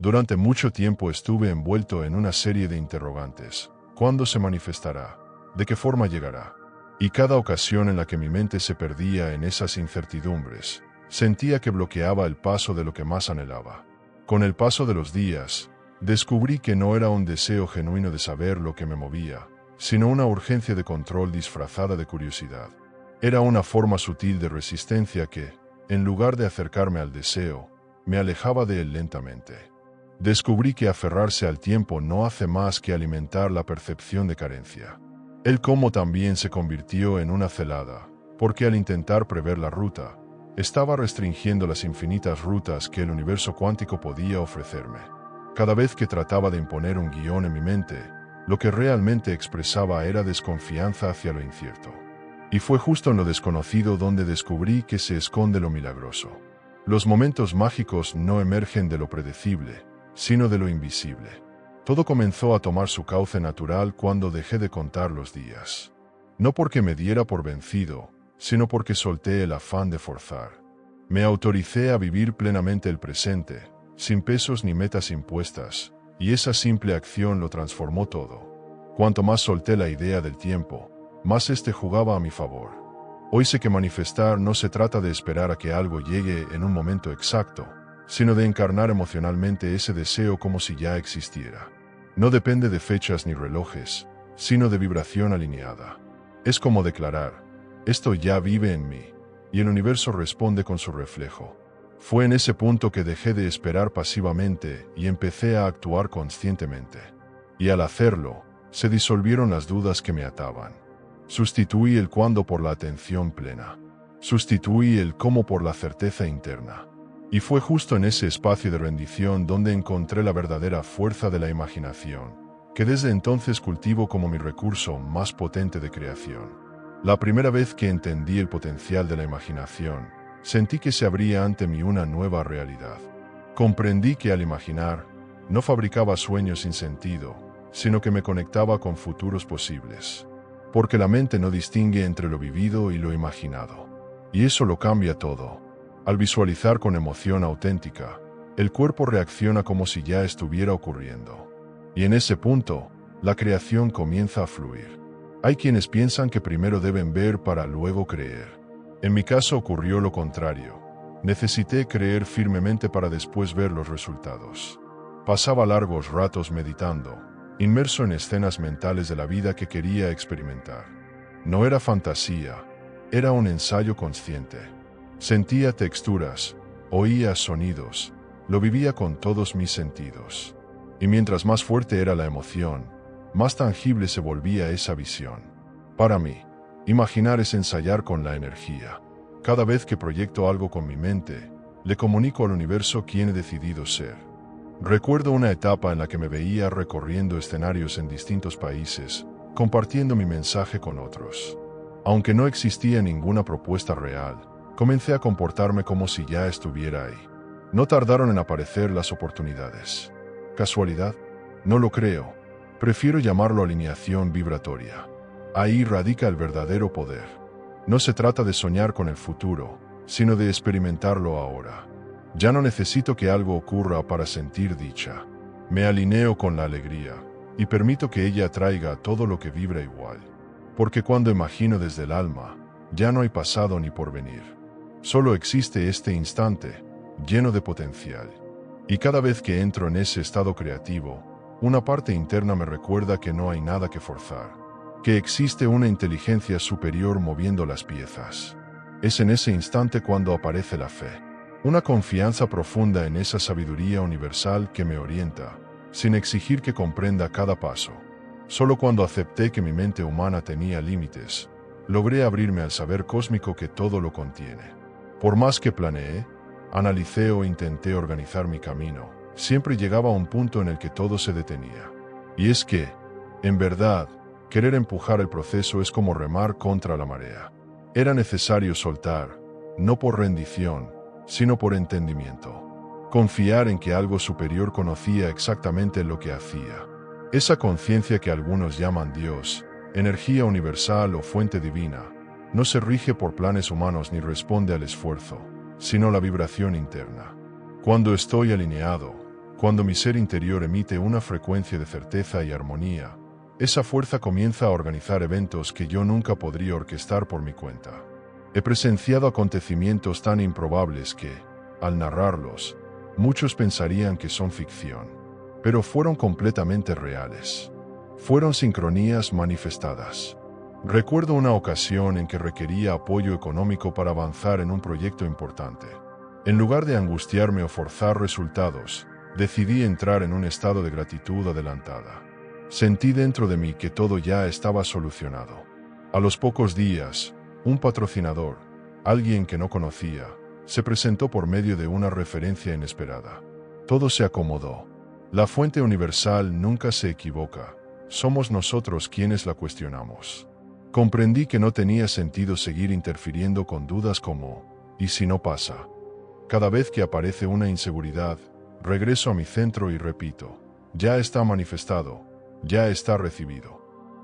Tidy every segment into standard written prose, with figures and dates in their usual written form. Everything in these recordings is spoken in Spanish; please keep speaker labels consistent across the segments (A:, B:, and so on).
A: Durante mucho tiempo estuve envuelto en una serie de interrogantes. ¿Cuándo se manifestará? ¿De qué forma llegará? Y cada ocasión en la que mi mente se perdía en esas incertidumbres, sentía que bloqueaba el paso de lo que más anhelaba. Con el paso de los días, descubrí que no era un deseo genuino de saber lo que me movía, sino una urgencia de control disfrazada de curiosidad. Era una forma sutil de resistencia que, en lugar de acercarme al deseo, me alejaba de él lentamente. Descubrí que aferrarse al tiempo no hace más que alimentar la percepción de carencia. El cómo también se convirtió en una celada, porque al intentar prever la ruta, estaba restringiendo las infinitas rutas que el universo cuántico podía ofrecerme. Cada vez que trataba de imponer un guión en mi mente, lo que realmente expresaba era desconfianza hacia lo incierto. Y fue justo en lo desconocido donde descubrí que se esconde lo milagroso. Los momentos mágicos no emergen de lo predecible, sino de lo invisible. Todo comenzó a tomar su cauce natural cuando dejé de contar los días. No porque me diera por vencido, sino porque solté el afán de forzar. Me autoricé a vivir plenamente el presente, sin pesos ni metas impuestas, y esa simple acción lo transformó todo. Cuanto más solté la idea del tiempo, más este jugaba a mi favor. Hoy sé que manifestar no se trata de esperar a que algo llegue en un momento exacto, sino de encarnar emocionalmente ese deseo como si ya existiera. No depende de fechas ni relojes, sino de vibración alineada. Es como declarar: esto ya vive en mí, y el universo responde con su reflejo. Fue en ese punto que dejé de esperar pasivamente y empecé a actuar conscientemente. Y al hacerlo, se disolvieron las dudas que me ataban. Sustituí el cuándo por la atención plena. Sustituí el cómo por la certeza interna. Y fue justo en ese espacio de rendición donde encontré la verdadera fuerza de la imaginación, que desde entonces cultivo como mi recurso más potente de creación. La primera vez que entendí el potencial de la imaginación, sentí que se abría ante mí una nueva realidad. Comprendí que al imaginar, no fabricaba sueños sin sentido, sino que me conectaba con futuros posibles. Porque la mente no distingue entre lo vivido y lo imaginado. Y eso lo cambia todo. Al visualizar con emoción auténtica, el cuerpo reacciona como si ya estuviera ocurriendo. Y en ese punto, la creación comienza a fluir. Hay quienes piensan que primero deben ver para luego creer. En mi caso ocurrió lo contrario. Necesité creer firmemente para después ver los resultados. Pasaba largos ratos meditando, inmerso en escenas mentales de la vida que quería experimentar. No era fantasía, era un ensayo consciente. Sentía texturas, oía sonidos, lo vivía con todos mis sentidos. Y mientras más fuerte era la emoción, más tangible se volvía esa visión. Para mí, imaginar es ensayar con la energía. Cada vez que proyecto algo con mi mente, le comunico al universo quién he decidido ser. Recuerdo una etapa en la que me veía recorriendo escenarios en distintos países, compartiendo mi mensaje con otros. Aunque no existía ninguna propuesta real, comencé a comportarme como si ya estuviera ahí. No tardaron en aparecer las oportunidades. ¿Casualidad? No lo creo. Prefiero llamarlo alineación vibratoria. Ahí radica el verdadero poder. No se trata de soñar con el futuro, sino de experimentarlo ahora. Ya no necesito que algo ocurra para sentir dicha. Me alineo con la alegría, y permito que ella traiga todo lo que vibra igual. Porque cuando imagino desde el alma, ya no hay pasado ni porvenir. Solo existe este instante, lleno de potencial. Y cada vez que entro en ese estado creativo, una parte interna me recuerda que no hay nada que forzar, que existe una inteligencia superior moviendo las piezas. Es en ese instante cuando aparece la fe, una confianza profunda en esa sabiduría universal que me orienta, sin exigir que comprenda cada paso. Solo cuando acepté que mi mente humana tenía límites, logré abrirme al saber cósmico que todo lo contiene. Por más que planeé, analicé o intenté organizar mi camino, siempre llegaba a un punto en el que todo se detenía. Y es que, en verdad, querer empujar el proceso es como remar contra la marea. Era necesario soltar, no por rendición, sino por entendimiento. Confiar en que algo superior conocía exactamente lo que hacía. Esa conciencia que algunos llaman Dios, energía universal o fuente divina, no se rige por planes humanos ni responde al esfuerzo, sino la vibración interna. Cuando estoy alineado, Cuando mi ser interior emite una frecuencia de certeza y armonía, esa fuerza comienza a organizar eventos que yo nunca podría orquestar por mi cuenta. He presenciado acontecimientos tan improbables que, al narrarlos, muchos pensarían que son ficción, pero fueron completamente reales. Fueron sincronías manifestadas. Recuerdo una ocasión en que requería apoyo económico para avanzar en un proyecto importante. En lugar de angustiarme o forzar resultados, decidí entrar en un estado de gratitud adelantada. Sentí dentro de mí que todo ya estaba solucionado. A los pocos días, un patrocinador, alguien que no conocía, se presentó por medio de una referencia inesperada. Todo se acomodó. La fuente universal nunca se equivoca. Somos nosotros quienes la cuestionamos. Comprendí que no tenía sentido seguir interfiriendo con dudas como, ¿y si no pasa? Cada vez que aparece una inseguridad, regreso a mi centro y repito, ya está manifestado, ya está recibido.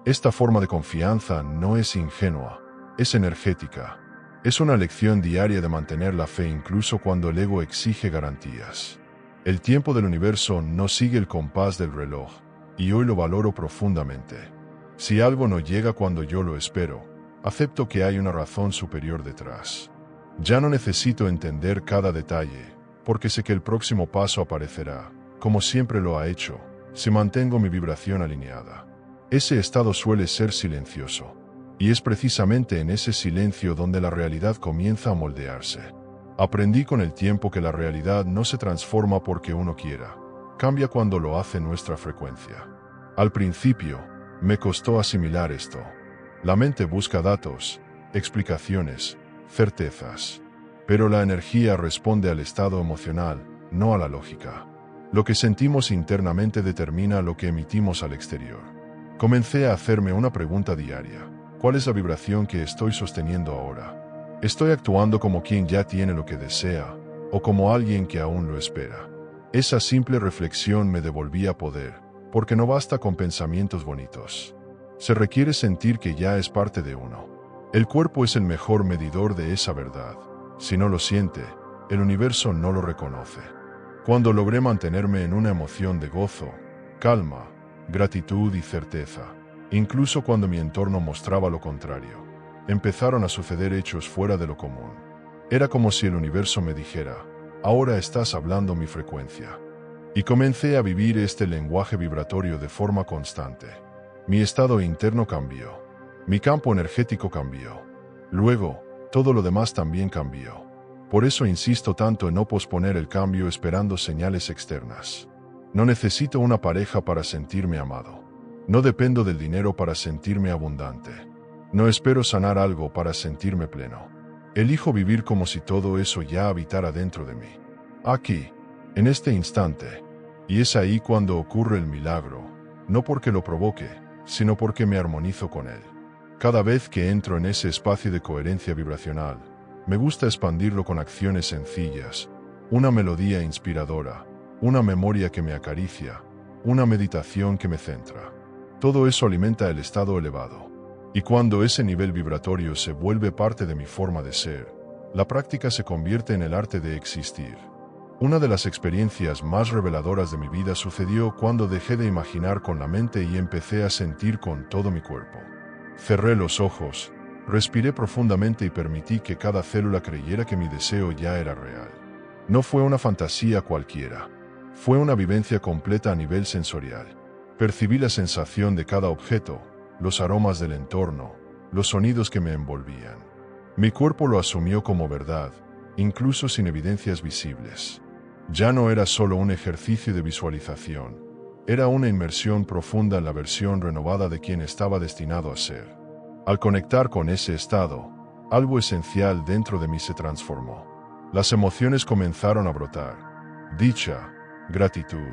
A: Esta forma de confianza no es ingenua, es energética. Es una lección diaria de mantener la fe incluso cuando el ego exige garantías. El tiempo del universo no sigue el compás del reloj, y hoy lo valoro profundamente. Si algo no llega cuando yo lo espero, acepto que hay una razón superior detrás. Ya no necesito entender cada detalle, porque sé que el próximo paso aparecerá, como siempre lo ha hecho, si mantengo mi vibración alineada. Ese estado suele ser silencioso, y es precisamente en ese silencio donde la realidad comienza a moldearse. Aprendí con el tiempo que la realidad no se transforma porque uno quiera, cambia cuando lo hace nuestra frecuencia. Al principio, me costó asimilar esto. La mente busca datos, explicaciones, certezas. Pero la energía responde al estado emocional, no a la lógica. Lo que sentimos internamente determina lo que emitimos al exterior. Comencé a hacerme una pregunta diaria. ¿Cuál es la vibración que estoy sosteniendo ahora? ¿Estoy actuando como quien ya tiene lo que desea, o como alguien que aún lo espera? Esa simple reflexión me devolvía poder, porque no basta con pensamientos bonitos. Se requiere sentir que ya es parte de uno. El cuerpo es el mejor medidor de esa verdad. Si no lo siente, el universo no lo reconoce. Cuando logré mantenerme en una emoción de gozo, calma, gratitud y certeza, incluso cuando mi entorno mostraba lo contrario, empezaron a suceder hechos fuera de lo común. Era como si el universo me dijera, ahora estás hablando mi frecuencia. Y comencé a vivir este lenguaje vibratorio de forma constante. Mi estado interno cambió. Mi campo energético cambió. Luego, todo lo demás también cambió. Por eso insisto tanto en no posponer el cambio esperando señales externas. No necesito una pareja para sentirme amado. No dependo del dinero para sentirme abundante. No espero sanar algo para sentirme pleno. Elijo vivir como si todo eso ya habitara dentro de mí. Aquí, en este instante. Y es ahí cuando ocurre el milagro, no porque lo provoque, sino porque me armonizo con él. Cada vez que entro en ese espacio de coherencia vibracional, me gusta expandirlo con acciones sencillas, una melodía inspiradora, una memoria que me acaricia, una meditación que me centra. Todo eso alimenta el estado elevado. Y cuando ese nivel vibratorio se vuelve parte de mi forma de ser, la práctica se convierte en el arte de existir. Una de las experiencias más reveladoras de mi vida sucedió cuando dejé de imaginar con la mente y empecé a sentir con todo mi cuerpo. Cerré los ojos, respiré profundamente y permití que cada célula creyera que mi deseo ya era real. No fue una fantasía cualquiera. Fue una vivencia completa a nivel sensorial. Percibí la sensación de cada objeto, los aromas del entorno, los sonidos que me envolvían. Mi cuerpo lo asumió como verdad, incluso sin evidencias visibles. Ya no era solo un ejercicio de visualización, era una inmersión profunda en la versión renovada de quien estaba destinado a ser. Al conectar con ese estado, algo esencial dentro de mí se transformó. Las emociones comenzaron a brotar. Dicha, gratitud,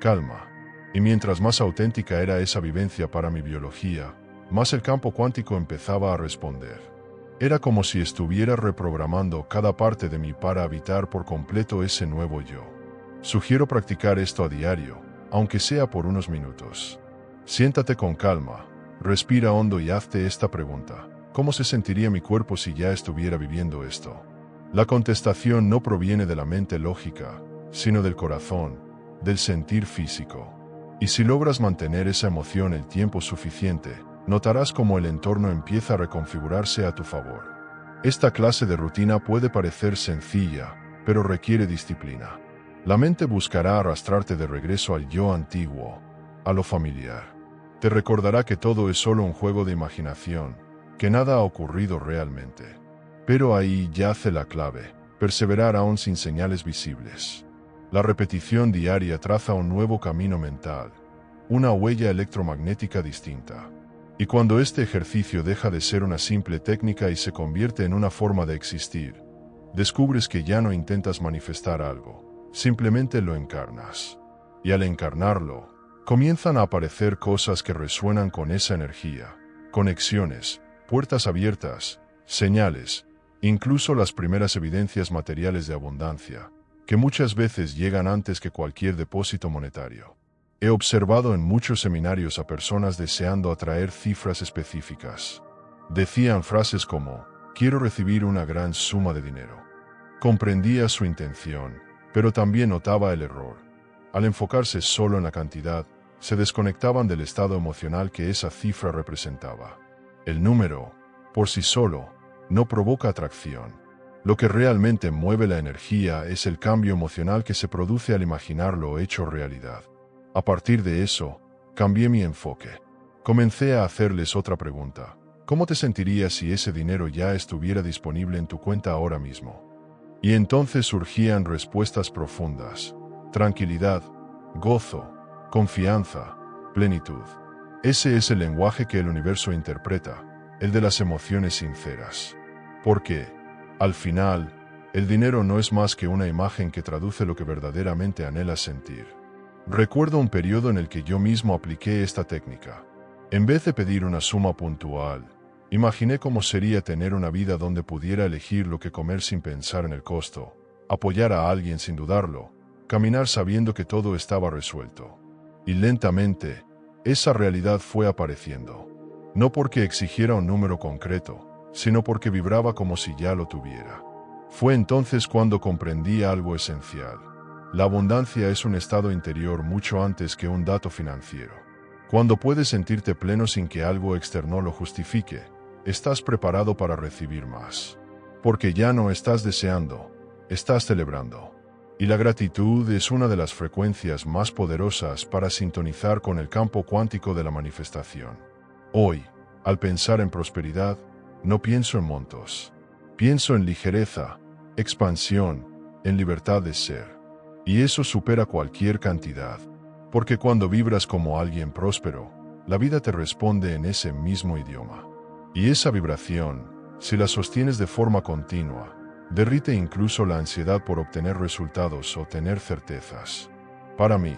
A: calma. Y mientras más auténtica era esa vivencia para mi biología, más el campo cuántico empezaba a responder. Era como si estuviera reprogramando cada parte de mí para habitar por completo ese nuevo yo. Sugiero practicar esto a diario, aunque sea por unos minutos. Siéntate con calma, respira hondo y hazte esta pregunta. ¿Cómo se sentiría mi cuerpo si ya estuviera viviendo esto? La contestación no proviene de la mente lógica, sino del corazón, del sentir físico. Y si logras mantener esa emoción el tiempo suficiente, notarás cómo el entorno empieza a reconfigurarse a tu favor. Esta clase de rutina puede parecer sencilla, pero requiere disciplina. La mente buscará arrastrarte de regreso al yo antiguo, a lo familiar. Te recordará que todo es solo un juego de imaginación, que nada ha ocurrido realmente. Pero ahí yace la clave, perseverar aún sin señales visibles. La repetición diaria traza un nuevo camino mental, una huella electromagnética distinta. Y cuando este ejercicio deja de ser una simple técnica y se convierte en una forma de existir, descubres que ya no intentas manifestar algo, simplemente lo encarnas. Y al encarnarlo, comienzan a aparecer cosas que resuenan con esa energía, conexiones, puertas abiertas, señales, incluso las primeras evidencias materiales de abundancia, que muchas veces llegan antes que cualquier depósito monetario. He observado en muchos seminarios a personas deseando atraer cifras específicas. Decían frases como, quiero recibir una gran suma de dinero. Comprendía su intención, pero también notaba el error. Al enfocarse solo en la cantidad, se desconectaban del estado emocional que esa cifra representaba. El número, por sí solo, no provoca atracción. Lo que realmente mueve la energía es el cambio emocional que se produce al imaginarlo hecho realidad. A partir de eso, cambié mi enfoque. Comencé a hacerles otra pregunta. ¿Cómo te sentirías si ese dinero ya estuviera disponible en tu cuenta ahora mismo? Y entonces surgían respuestas profundas. Tranquilidad, gozo, confianza, plenitud. Ese es el lenguaje que el universo interpreta, el de las emociones sinceras. Porque, al final, el dinero no es más que una imagen que traduce lo que verdaderamente anhelas sentir. Recuerdo un periodo en el que yo mismo apliqué esta técnica. En vez de pedir una suma puntual, imaginé cómo sería tener una vida donde pudiera elegir lo que comer sin pensar en el costo, apoyar a alguien sin dudarlo, caminar sabiendo que todo estaba resuelto. Y lentamente, esa realidad fue apareciendo. No porque exigiera un número concreto, sino porque vibraba como si ya lo tuviera. Fue entonces cuando comprendí algo esencial. La abundancia es un estado interior mucho antes que un dato financiero. Cuando puedes sentirte pleno sin que algo externo lo justifique, estás preparado para recibir más. Porque ya no estás deseando, estás celebrando. Y la gratitud es una de las frecuencias más poderosas para sintonizar con el campo cuántico de la manifestación. Hoy, al pensar en prosperidad, no pienso en montos. Pienso en ligereza, expansión, en libertad de ser. Y eso supera cualquier cantidad, porque cuando vibras como alguien próspero, la vida te responde en ese mismo idioma. Y esa vibración, si la sostienes de forma continua, derrite incluso la ansiedad por obtener resultados o tener certezas. Para mí,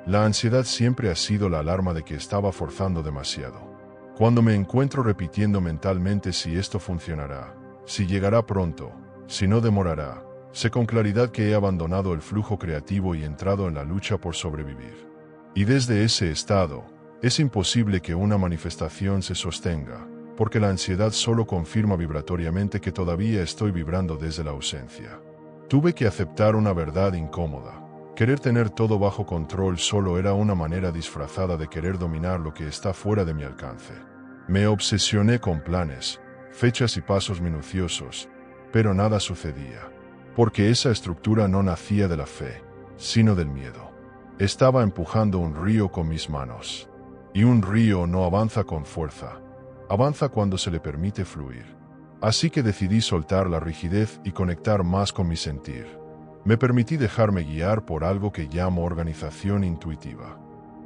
A: la ansiedad siempre ha sido la alarma de que estaba forzando demasiado. Cuando me encuentro repitiendo mentalmente si esto funcionará, si llegará pronto, si no demorará, sé con claridad que he abandonado el flujo creativo y entrado en la lucha por sobrevivir. Y desde ese estado, es imposible que una manifestación se sostenga, porque la ansiedad solo confirma vibratoriamente que todavía estoy vibrando desde la ausencia. Tuve que aceptar una verdad incómoda. Querer tener todo bajo control solo era una manera disfrazada de querer dominar lo que está fuera de mi alcance. Me obsesioné con planes, fechas y pasos minuciosos, pero nada sucedía. Porque esa estructura no nacía de la fe, sino del miedo. Estaba empujando un río con mis manos. Y un río no avanza con fuerza. Avanza cuando se le permite fluir. Así que decidí soltar la rigidez y conectar más con mi sentir. Me permití dejarme guiar por algo que llamo organización intuitiva.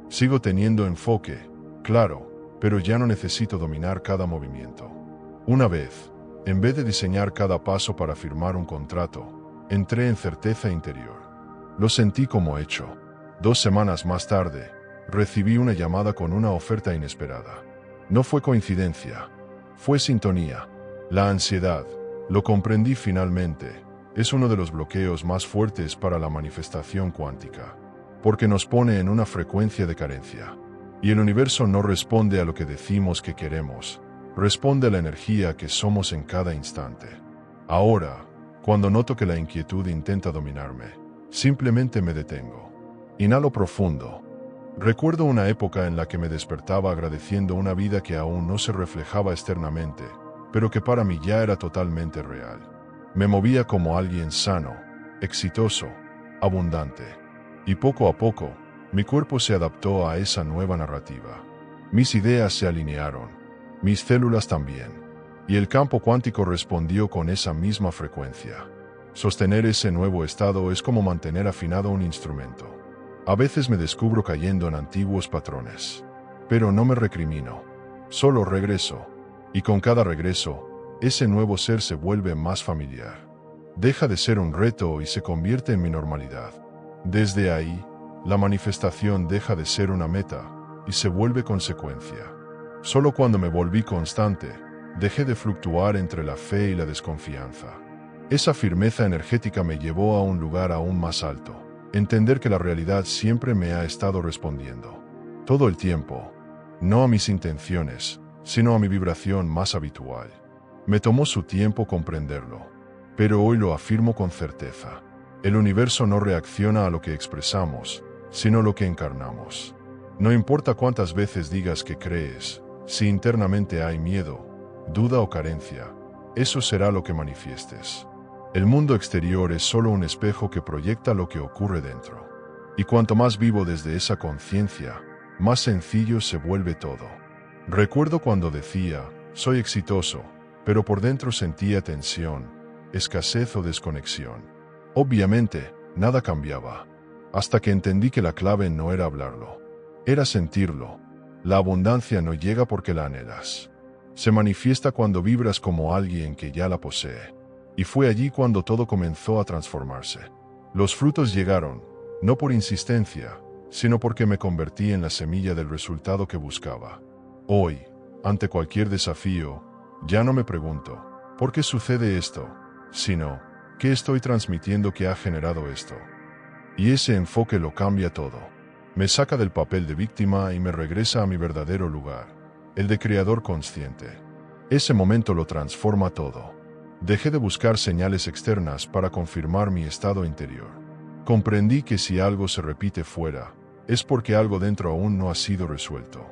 A: Sigo teniendo enfoque, claro, pero ya no necesito dominar cada movimiento. Una vez, en vez de diseñar cada paso para firmar un contrato, entré en certeza interior. Lo sentí como hecho. 2 semanas más tarde, recibí una llamada con una oferta inesperada. No fue coincidencia, fue sintonía. La ansiedad, lo comprendí finalmente, es uno de los bloqueos más fuertes para la manifestación cuántica, porque nos pone en una frecuencia de carencia. Y el universo no responde a lo que decimos que queremos, responde a la energía que somos en cada instante. Ahora, cuando noto que la inquietud intenta dominarme, simplemente me detengo. Inhalo profundo. Recuerdo una época en la que me despertaba agradeciendo una vida que aún no se reflejaba externamente, pero que para mí ya era totalmente real. Me movía como alguien sano, exitoso, abundante. Y poco a poco, mi cuerpo se adaptó a esa nueva narrativa. Mis ideas se alinearon, mis células también, y el campo cuántico respondió con esa misma frecuencia. Sostener ese nuevo estado es como mantener afinado un instrumento. A veces me descubro cayendo en antiguos patrones, pero no me recrimino, solo regreso, y con cada regreso, ese nuevo ser se vuelve más familiar. Deja de ser un reto y se convierte en mi normalidad. Desde ahí, la manifestación deja de ser una meta y se vuelve consecuencia. Solo cuando me volví constante, dejé de fluctuar entre la fe y la desconfianza. Esa firmeza energética me llevó a un lugar aún más alto. Entender que la realidad siempre me ha estado respondiendo. Todo el tiempo. No a mis intenciones, sino a mi vibración más habitual. Me tomó su tiempo comprenderlo, pero hoy lo afirmo con certeza. El universo no reacciona a lo que expresamos, sino lo que encarnamos. No importa cuántas veces digas que crees, si internamente hay miedo, duda o carencia, eso será lo que manifiestes. El mundo exterior es solo un espejo que proyecta lo que ocurre dentro. Y cuanto más vivo desde esa conciencia, más sencillo se vuelve todo. Recuerdo cuando decía, soy exitoso, pero por dentro sentía tensión, escasez o desconexión. Obviamente, nada cambiaba, hasta que entendí que la clave no era hablarlo, era sentirlo. La abundancia no llega porque la anhelas. Se manifiesta cuando vibras como alguien que ya la posee. Y fue allí cuando todo comenzó a transformarse. Los frutos llegaron, no por insistencia, sino porque me convertí en la semilla del resultado que buscaba. Hoy, ante cualquier desafío, ya no me pregunto, ¿por qué sucede esto?, sino, ¿qué estoy transmitiendo que ha generado esto? Y ese enfoque lo cambia todo. Me saca del papel de víctima y me regresa a mi verdadero lugar, el de creador consciente. Ese momento lo transforma todo. Dejé de buscar señales externas para confirmar mi estado interior. Comprendí que si algo se repite fuera, es porque algo dentro aún no ha sido resuelto.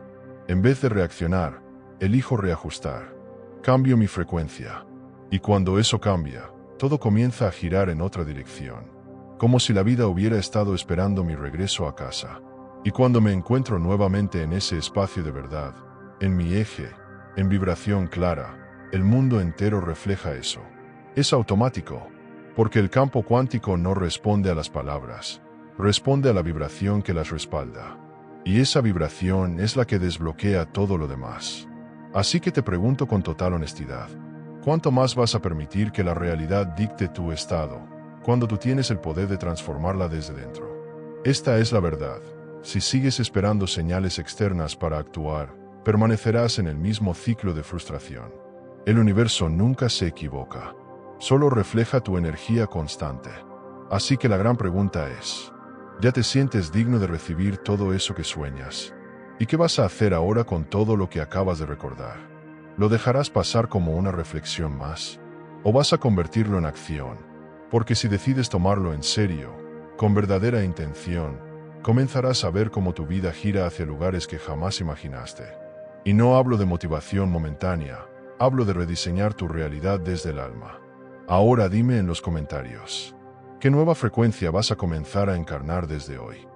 A: En vez de reaccionar, elijo reajustar. Cambio mi frecuencia. Y cuando eso cambia, todo comienza a girar en otra dirección. Como si la vida hubiera estado esperando mi regreso a casa. Y cuando me encuentro nuevamente en ese espacio de verdad, en mi eje, en vibración clara, el mundo entero refleja eso. Es automático, porque el campo cuántico no responde a las palabras, responde a la vibración que las respalda. Y esa vibración es la que desbloquea todo lo demás. Así que te pregunto con total honestidad, ¿cuánto más vas a permitir que la realidad dicte tu estado, cuando tú tienes el poder de transformarla desde dentro? Esta es la verdad. Si sigues esperando señales externas para actuar, permanecerás en el mismo ciclo de frustración. El universo nunca se equivoca, solo refleja tu energía constante. Así que la gran pregunta es, ¿ya te sientes digno de recibir todo eso que sueñas? ¿Y qué vas a hacer ahora con todo lo que acabas de recordar? ¿Lo dejarás pasar como una reflexión más? ¿O vas a convertirlo en acción? Porque si decides tomarlo en serio, con verdadera intención, comenzarás a ver cómo tu vida gira hacia lugares que jamás imaginaste. Y no hablo de motivación momentánea, hablo de rediseñar tu realidad desde el alma. Ahora dime en los comentarios, ¿qué nueva frecuencia vas a comenzar a encarnar desde hoy?